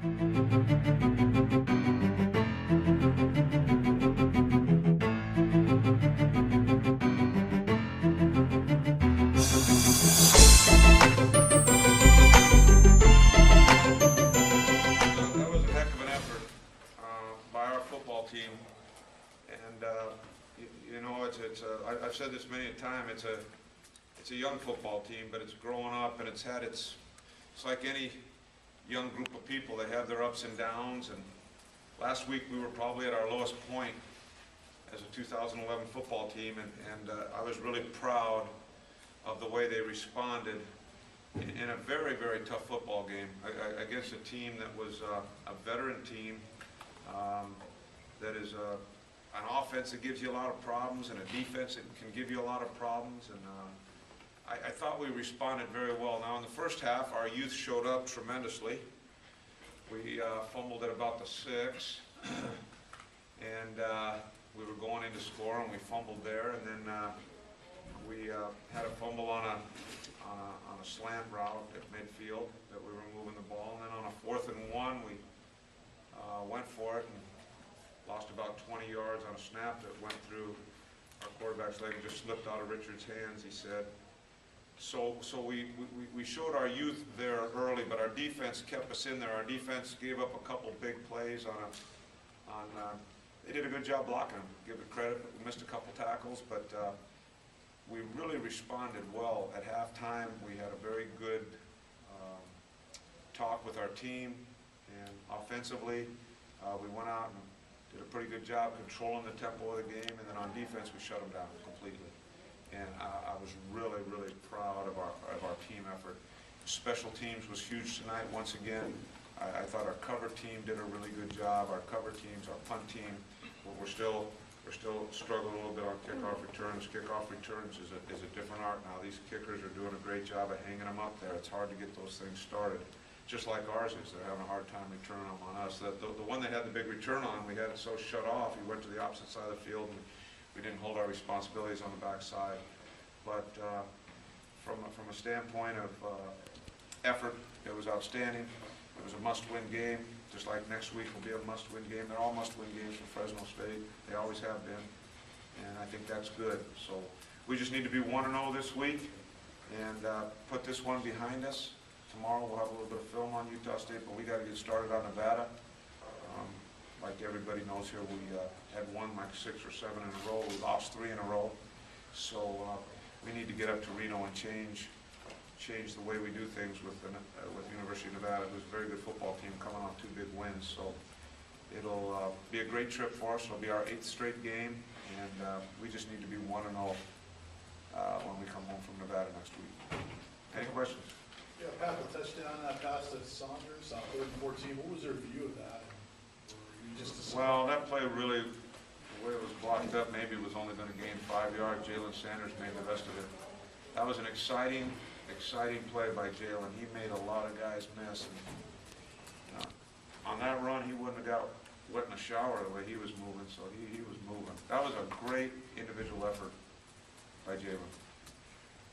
That was a heck of an effort by our football team, and you know, I've said this many a time. It's a young football team, but it's growing up, and it's like any young group of people. They have their ups and downs, and last week we were probably at our lowest point as a 2011 football team, and I was really proud of the way they responded in a very, very tough football game against a team that was a veteran team, that is an offense that gives you a lot of problems and a defense that can give you a lot of problems. And I thought we responded very well. Now in the first half, our youth showed up tremendously. We fumbled at about the 6, and we were going into score, and we fumbled there, and then we had a fumble on a slant route at midfield that we were moving the ball, and then on a 4th and 1, we went for it and lost about 20 yards on a snap that went through our quarterback's leg and just slipped out of Richard's hands, he said. So we showed our youth there early, but our defense kept us in there. Our defense gave up a couple big plays they did a good job blocking them. Give it credit. We missed a couple tackles, but we really responded well. At halftime, we had a very good talk with our team, and offensively, we went out and did a pretty good job controlling the tempo of the game, and then on defense, we shut them down completely. And I was really, really proud of our team effort. Special teams was huge tonight once again. I thought our cover team did a really good job. Our cover teams, our punt team, we're still struggling a little bit on kickoff returns. Kickoff returns is a different art now. These kickers are doing a great job of hanging them up there. It's hard to get those things started, just like ours is. They're having a hard time returning them on us. The one that had the big return on, we had it so shut off. He went to the opposite side of the field, and we didn't hold our responsibilities on the backside. But from a standpoint of effort, it was outstanding. It was a must-win game, just like next week will be a must-win game. They're all must-win games for Fresno State. They always have been, and I think that's good. So we just need to be 1-0 this week and put this one behind us. Tomorrow we'll have a little bit of film on Utah State, but we got to get started on Nevada. Like everybody knows here, we had won like 6 or 7 in a row. We lost 3 in a row. So we need to get up to Reno and change the way we do things with University of Nevada, who's a very good football team coming off 2 big wins. So it'll be a great trip for us. It'll be our 8th straight game, and we just need to be 1-0 when we come home from Nevada next week. Any questions? Yeah, Pat, the touchdown that pass to Saunders on 3rd and 14. What was their view of that? Well, that play really, the way it was blocked up, maybe it was only going to gain 5 yards. Jalen Sanders made the rest of it. That was an exciting play by Jalen. He made a lot of guys miss. And, on that run, he wouldn't have got wet in the shower the way he was moving, so he was moving. That was a great individual effort by Jalen.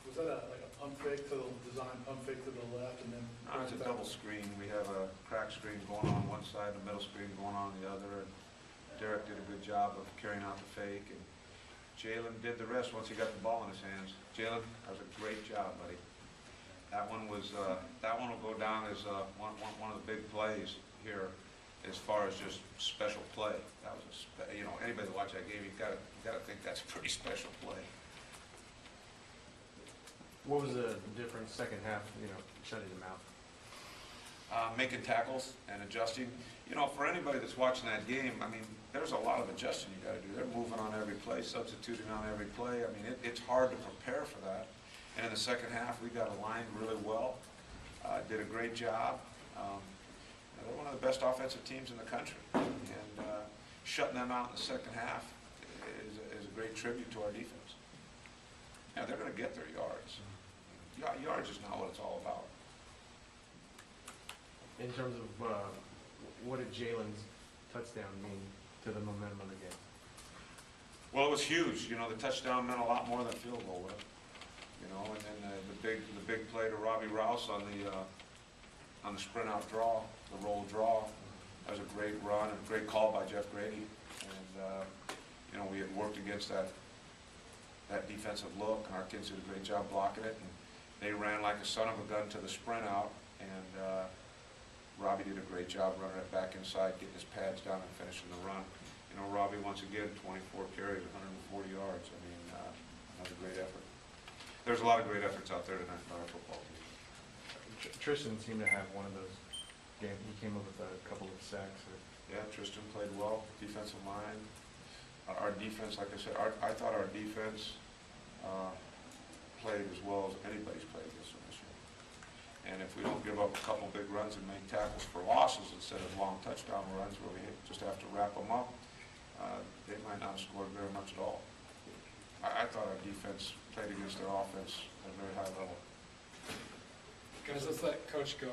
Was that like a pump fake to the design, pump fake to the left, and then? No, it's a double screen. We have a crack screen going on one side, a middle screen going on the other. And Derek did a good job of carrying out the fake, and Jalen did the rest once he got the ball in his hands. Jalen, that was a great job, buddy. That one will go down as one of the big plays here, as far as just special play. That was anybody that watched that game, you got to think that's a pretty special play. What was the difference second half, shutting them out? Making tackles and adjusting. For anybody that's watching that game, I mean, there's a lot of adjusting you got to do. They're moving on every play, substituting on every play. I mean, it's hard to prepare for that. And in the second half, we got aligned really well. Did a great job. They're one of the best offensive teams in the country. And shutting them out in the second half is a great tribute to our defense. Yeah, they're going to get their yards. Yards is not what it's all about. In terms of what did Jalen's touchdown mean to the momentum of the game? Well, it was huge. The touchdown meant a lot more than a field goal would have. And then the big play to Robbie Rouse on the sprint out draw, the roll draw. great call by Jeff Grady, and, you know, we had worked against that defensive look, and our kids did a great job blocking it, and they ran like a son of a gun to the sprint out, and Robbie did a great job running it back inside, getting his pads down and finishing the run. You know, Robbie, once again, 24 carries, 140 yards. I mean, another great effort. There's a lot of great efforts out there tonight by our football team. Tristan seemed to have one of those games. He came up with a couple of sacks. Yeah, Tristan played well, defensive line. Our defense, like I said, I thought our defense played as well as anybody's played against them this year. And if we don't give up a couple big runs and make tackles for losses instead of long touchdown runs where we just have to wrap them up, they might not have scored very much at all. I thought our defense played against their offense at a very high level. Guys, let's let Coach go.